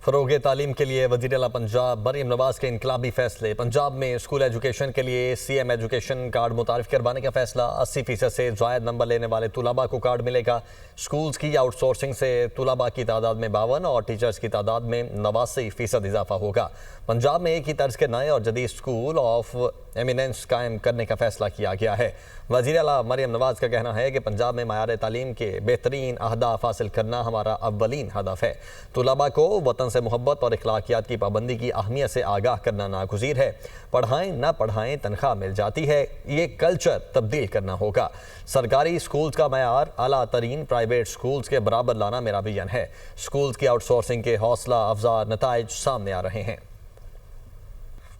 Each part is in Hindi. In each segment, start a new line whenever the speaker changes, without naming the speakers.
फरोग तालीम के लिए वज़ीर-ए-आला पंजाब मरियम नवाज के इनकलाबी फैसले। पंजाब में स्कूल एजुकेशन के लिए CM एजुकेशन कार्ड मुतारिफ करवाने का फैसला। 80% से ज़ायद नंबर लेने वाले तुलबा को कार्ड मिलेगा। स्कूल्स की आउटसोर्सिंग से तुलबा की तादाद में 52 और टीचर्स की तादाद में 89% इजाफा होगा। पंजाब में एक ही तर्ज के नए और जदीद स्कूल ऑफ एमिनेंस कायम करने का फैसला किया गया है। वज़ीर-ए-आला मरियम नवाज का कहना है कि पंजाब में मयार तालीम के बेहतरीन अहदाफ हासिल करना हमारा अव्वलीन हदफ है। तुलबा को वतन से मोहब्बत और अखलाकियात की पाबंदी की अहमियत से आगाह करना नागुज़ीर है। पढ़ाएं ना पढ़ाएं तनख्वाह मिल जाती है, ये कल्चर तब्दील करना होगा। सरकारी स्कूल्स का मयार आला तरीन प्राइवेट स्कूल्स के बराबर लाना मेरा विजन है। स्कूल्स की आउटसोर्सिंग के हौसला अफजा नताइज सामने आ रहे हैं।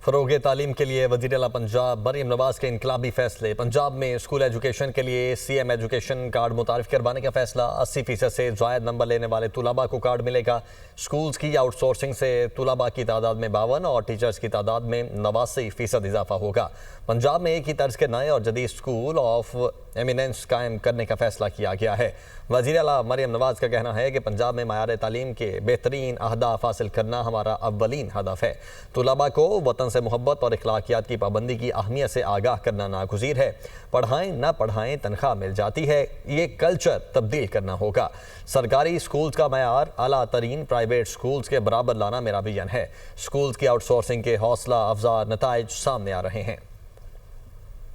फरोग तालीम के लिए वज़ीर-ए-आला पंजाब मरियम नवाज के इनकलाबी फैसले। पंजाब में स्कूल एजुकेशन के लिए CM एजुकेशन कार्ड मुतारिफ करवाने का फैसला। 80% से ज़ायद नंबर लेने वाले तुलबा को कार्ड मिलेगा। स्कूल्स की आउटसोर्सिंग से तुलबा की तादाद में 52 और टीचर्स की तादाद में 89% इजाफा होगा। पंजाब में एक ही तर्ज के नए और जदीद स्कूल ऑफ एमिनेंस कायम करने का फैसला किया गया है। वज़ीर-ए-आला मरियम नवाज का कहना है कि पंजाब में मयार तालीम के बेहतरीन अहदाफ हासिल करना हमारा अव्वलीन हदफ है। तुलबा को वतन से मोहब्बत और अखलाकियात की पाबंदी की अहमियत से आगाह करना नागुज़ीर है। पढ़ाएं ना पढ़ाएं तनख्वाह मिल जाती है, ये कल्चर तब्दील करना होगा। सरकारी स्कूल्स का मयार आला तरीन प्राइवेट स्कूल्स के बराबर लाना मेरा विजन है। स्कूल्स की आउटसोर्सिंग के हौसला अफजा नताइज सामने आ रहे हैं।